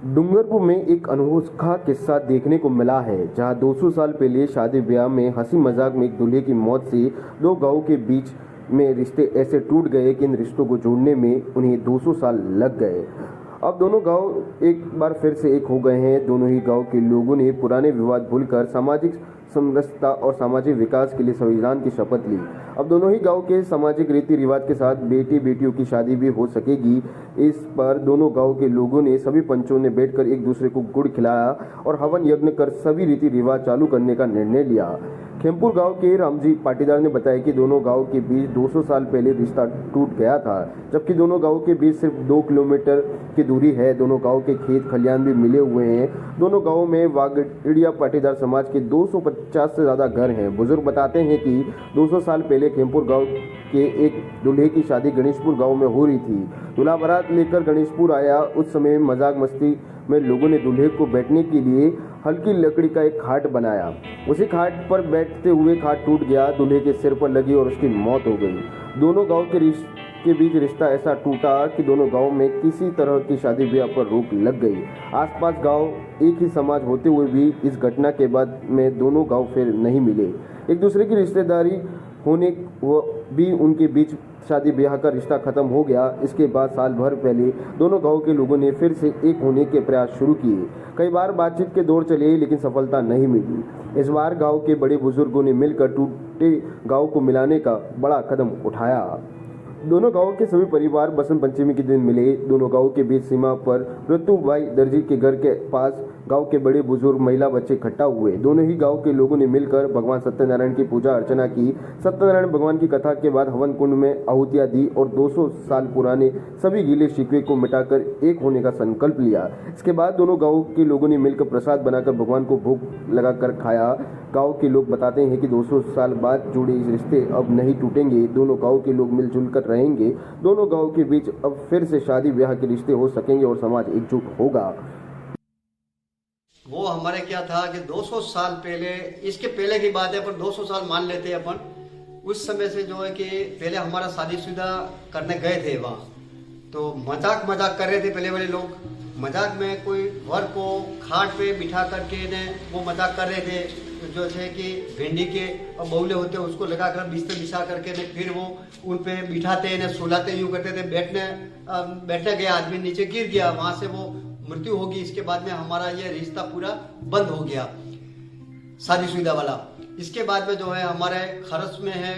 डूंगरपुर में एक अनोखा किस्सा देखने को मिला है, जहां 200 साल पहले शादी ब्याह में हंसी मजाक में एक दूल्हे की मौत से दो गांवों के बीच में रिश्ते ऐसे टूट गए कि इन रिश्तों को जोड़ने में उन्हें 200 साल लग गए। अब दोनों गांव एक बार फिर से एक हो गए हैं। दोनों ही गांव के लोगों ने पुराने विवाद भूलकर सामाजिक समरसता और सामाजिक विकास के लिए संविधान की शपथ ली। अब दोनों ही गांव के सामाजिक रीति रिवाज के साथ बेटी बेटियों की शादी भी हो सकेगी। इस पर दोनों गांव के लोगों ने, सभी पंचों ने बैठकर एक दूसरे को गुड़ खिलाया और हवन यज्ञ कर सभी रीति रिवाज चालू करने का निर्णय लिया। खेमपुर गांव के रामजी पाटीदार ने बताया कि दोनों गांव के बीच 200 साल पहले रिश्ता टूट गया था, जबकि दोनों गांव के बीच सिर्फ 2 किलोमीटर की दूरी है। दोनों गांव के खेत खलियान भी मिले हुए हैं। दोनों गांवों में वागड़िया पाटीदार समाज के 250 से ज्यादा घर हैं। बुजुर्ग बताते हैं कि 200 साल पहले खेमपुर गांव के एक दूल्हे की शादी गणेशपुर गांव में हो रही थी। दूल्हा बारात लेकर गणेशपुर आया। उस समय मजाक मस्ती में लोगों ने दूल्हे को बैठने के लिए हल्की लकड़ी का एक खाट बनाया। उसी खाट पर बैठते हुए खाट टूट गया, दूल्हे के सिर पर लगी और उसकी मौत हो गई। दोनों गांव के बीच रिश्ता ऐसा टूटा कि दोनों गांव में किसी तरह की शादी ब्याह पर रोक लग गई। आसपास गांव एक ही समाज होते हुए भी इस घटना के बाद में दोनों गांव फिर नहीं मिले। एक दूसरे की रिश्तेदारी होने भी उनके बीच शादी ब्याह का रिश्ता खत्म हो गया। इसके बाद साल भर पहले दोनों गांव के लोगों ने फिर से एक होने के प्रयास शुरू किए। कई बार बातचीत के दौर चले, लेकिन सफलता नहीं मिली। इस बार गांव के बड़े बुजुर्गों ने मिलकर टूटे गांव को मिलाने का बड़ा कदम उठाया। दोनों गांव के सभी परिवार बसंत पंचमी के दिन मिले। दोनों गांव के बीच सीमा पर ऋतुभाई दर्जी के घर के पास गांव के बड़े बुजुर्ग, महिला, बच्चे इकट्ठा हुए। दोनों ही गांव के लोगों ने मिलकर भगवान सत्यनारायण की पूजा अर्चना की। सत्यनारायण भगवान की कथा के बाद हवन कुंड में आहुतियां दी और 200 साल पुराने सभी गीले शिकवे को मिटाकर एक होने का संकल्प लिया। इसके बाद दोनों गांव के लोगों ने मिलकर प्रसाद बनाकर भगवान को भोग लगाकर खाया। गांव के लोग बताते हैं कि 200 साल बाद जुड़े इस रिश्ते अब नहीं टूटेंगे। दोनों गांव के लोग मिलजुल कर रहेंगे। दोनों गांव के बीच अब फिर से शादी ब्याह के रिश्ते हो सकेंगे और समाज एकजुट होगा। वो हमारे क्या था कि 200 साल पहले, इसके पहले की बात है पर 200 साल मान लेते हैं अपन। उस समय से जो है कि पहले हमारा शादीशुदा करने गए थे वहाँ, तो मजाक कर रहे थे पहले वाले लोग। मजाक में कोई वर को खाट पे बिठा करके ने वो मजाक कर रहे थे, जो है कि भिंडी के बौले होते हैं उसको लगा कर बिस्तर बिछा करके ने फिर वो उन पे बिठाते ने सुलाते यूँ करते थे। बैठने गया आदमी नीचे गिर गया, वहां से वो मृत्यु होगी। इसके बाद में हमारा ये रिश्ता पूरा बंद हो गया शादीशुदा वाला। इसके बाद में जो है हमारे खरस में है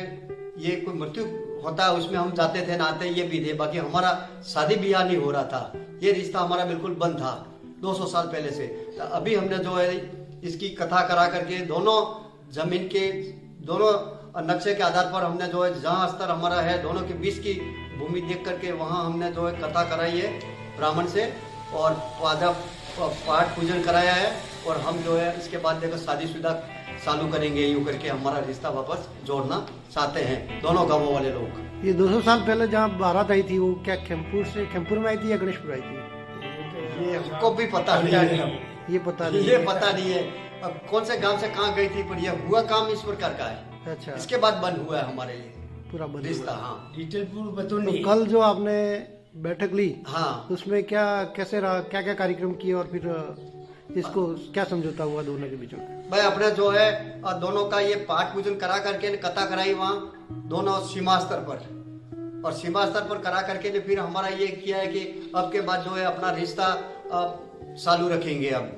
ये कोई मृत्यु होता है, उसमें हम जाते थे नहाते ये भी थे। बाकी हमारा शादी ब्याह नहीं हो रहा था। ये रिश्ता हमारा बिल्कुल बंद था 200 साल पहले से। तो अभी हमने जो है इसकी कथा करा करके दोनों जमीन के दोनों नक्शे के आधार पर हमने जो है जहाँ स्तर हमारा है दोनों के बीच की भूमि देख करके वहाँ हमने जो है कथा कराई है ब्राह्मण से और पाठ पूजन कराया है। और हम जो है इसके बाद देखो शादीशुदा चालू करेंगे यूँ करके हमारा रिश्ता वापस जोड़ना चाहते हैं दोनों गांवों वाले लोग। ये 200 साल पहले जहाँ बारात आई थी वो क्या खेमपुर में आई थी या गणेशपुर आई थी? ये हमको भी पता नहीं है। ये पता नहीं है अब कौन से गांव से कहाँ गई थी, पर यह हुआ काम इस प्रकार का है। अच्छा, इसके बाद बंद हुआ है हमारे लिए पूरा बंद रिश्ता। हाँ, डिटेल पूरा तो कल जो आपने बैठक ली, हाँ, उसमें कैसे रहा, क्या क्या कार्यक्रम किए और फिर इसको क्या समझौता हुआ दोनों के बीच में? भाई अपने जो है दोनों का ये पाठ पूजन करा करके कथा कराई वहाँ दोनों सीमा स्तर पर, और सीमा स्तर पर करा करके ने फिर हमारा ये किया है कि अब के बाद जो है अपना रिश्ता चालू रखेंगे। अब